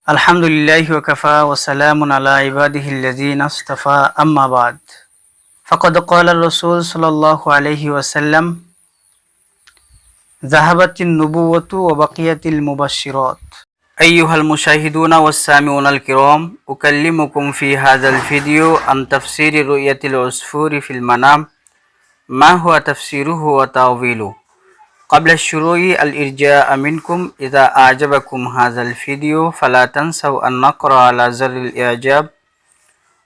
আলহামদুলিল্লাহি ওয়া কাফা ওয়া সালামুন আলা ইবাদিহিল্লাযিনা ইসতাফা আম্মা বা'দ ফাকাদ ক্বালা রাসূল সাল্লাল্লাহু আলাইহি ওয়াসাল্লাম যাহাবাতিন নুবুওয়াতু ওয়া বাকিয়াতিল মুবাশশিরাত আইয়ুহাল মুশাহিদুনা ওয়াস সামিউনাল কিরাম উকাল্লিমুকুম ফি হাযাল ভিডিও আন তাফসীরি রু'য়াতিল উসফুরি ফিল মানাম মা হুয়া তাফসীরুহু ওয়া তা'ওয়িলুহু قبل الشروع الإرجاء منكم إذا أعجبكم هذا الفيديو فلا تنسوا أن نقرأ على زر الإعجاب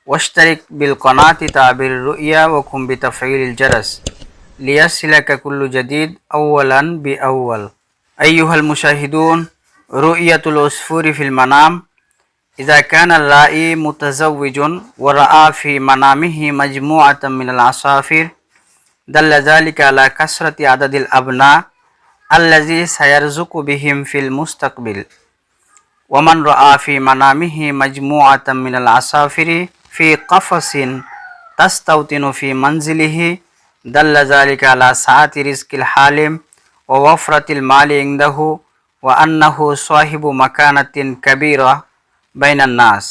واشترك بالقناة تعبير الرؤيا وقم بتفعيل الجرس ليصلك كل جديد أولا بأول. أيها المشاهدون، رؤية العصفور في المنام. إذا كان الرائي متزوج ورأى في منامه مجموعة من العصافير دل ذلك على كثرة عدد الأبناء الذي سيرزق بهم في المستقبل. ومن رأى في منامه مجموعة من العصافير في قفص تستوطن في منزله دل ذلك على سعة رزق الحالم ووفرة المال عنده وأنه صاحب مكانة كبيرة بين الناس.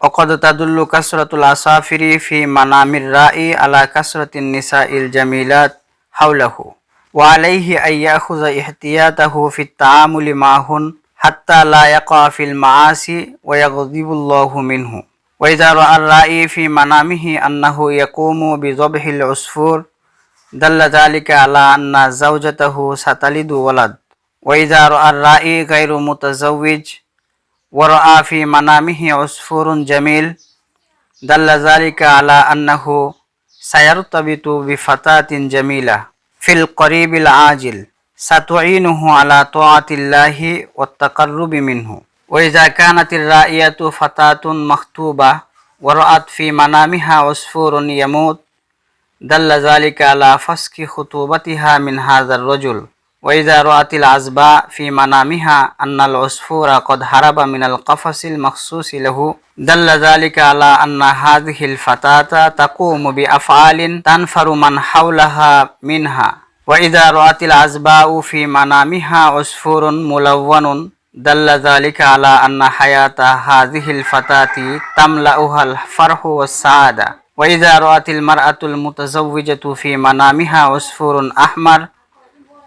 وقد تدل كثرة العصافير في منام الرائي على كثرة النساء الجميلات حوله، وعليه أن يأخذ احتياطه في التعامل معهن حتى لا يقع في المعاصي ويغضب الله منه. وإذا رأى الرائي في منامه أنه يقوم بذبح العصفور دل ذلك على أن زوجته ستلد ولد. وإذا رأى الرائي غير متزوج ورأى في منامه عصفور جميل دل ذلك على أنه سيرتبط بفتاة جميلة في القريب العاجل ستعينه على طاعة الله والتقرب منه. وإذا كانت الرائية فتاة مخطوبة ورأت في منامها عصفور يموت دل ذلك على فسخ خطوبتها من هذا الرجل. وإذا رأت العزباء في منامها أن العصفور قد هرب من القفص المخصوص له دل ذلك على أن هذه الفتاة تقوم بأفعال تنفر من حولها منها. وإذا رأت العزباء في منامها عصفور ملون دل ذلك على أن حياة هذه الفتاة تملأها الفرح والسعادة. وإذا رأت المرأة المتزوجة في منامها عصفور أحمر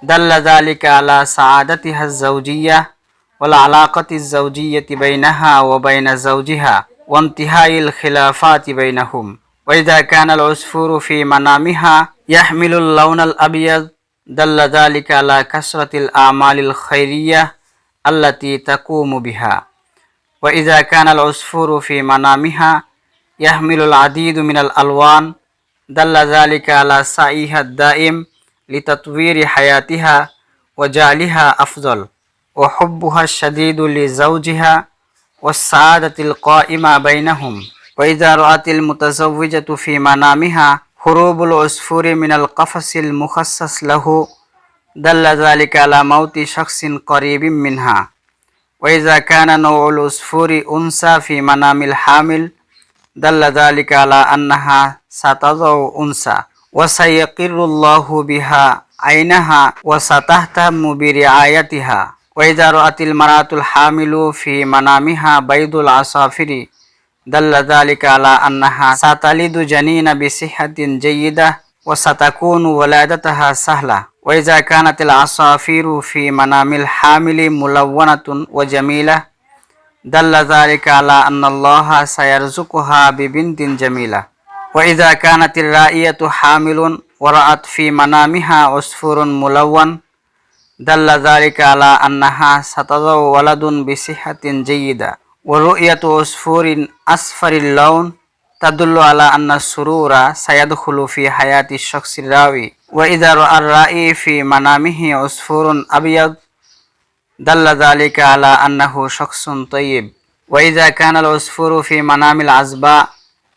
دل ذلك على سعادتها الزوجية والعلاقة الزوجية بينها وبين زوجها وانتهاء الخلافات بينهم. وإذا كان العصفور في منامها يحمل اللون الأبيض دل ذلك على كثرة الأعمال الخيرية التي تقوم بها. وإذا كان العصفور في منامها يحمل العديد من الألوان دل ذلك على سعيها الدائم لتطوير حياتها وجعلها أفضل وحبها الشديد لزوجها والسعادة القائمة بينهم. وإذا رأت المتزوجة في منامها هروب العصفور من القفص المخصص له دل ذلك على موت شخص قريب منها. وإذا كان نوع العصفور أنثى في منام الحامل دل ذلك على أنها ستضع أنثى وسيقر الله بها عينها وستهتم برعايتها. وإذا رأت المرأة الحامل في منامها بيض العصافير دل ذلك على أنها ستلد جنين بصحة جيدة وستكون ولادتها سهلة. وإذا كانت العصافير في منام الحامل ملونة وجميلة دل ذلك على أن الله سيرزقها ببنت جميلة. وإذا كانت الرائية حامل ورأت في منامها عصفور ملون دل ذلك على أنها ستضع ولد بصحة جيدة. ورؤية عصفور أصفر اللون تدل على أن السرور سيدخل في حياة الشخص الراوي. وإذا رأى الرائي في منامه عصفور أبيض دل ذلك على أنه شخص طيب. وإذا كان العصفور في منام العزباء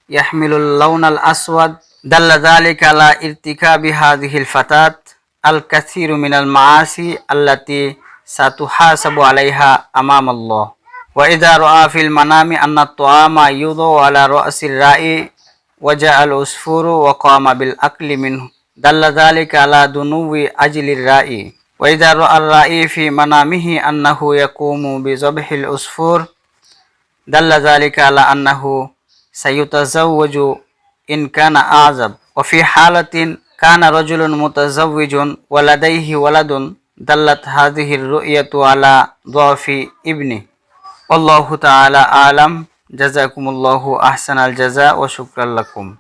يحمل اللون الأسود دل ذلك على ارتكاب هذه الفتاة الكثير من المعاصي التي ستحاسب عليها أمام الله. وإذا رأى في المنام أن الطعام يوضع على رأس الرائي وجاء العصفور وقام بالأكل منه دل ذلك على دنو أجل الرائي. وإذا رأى الرائي في منامه أنه يقوم بذبح العصفور দাল্লা যালিকা আলা আন্নাহু সায়ুতাজাওয়াজু ইন কানা আযাব ওয়া ফি হালাতিন কানা রাজুলুন মুতাজাওয়িজুন ওয়া লাদাইহি ওয়ালাদুন দাল্লাত হাযিহি আর-রু'য়াতু আলা দুআফি ইবনি। আল্লাহু তাআলা আ'লাম। জাযাকুমুল্লাহু আহসানাল জাযা ওয়া শুকরান লাকুম।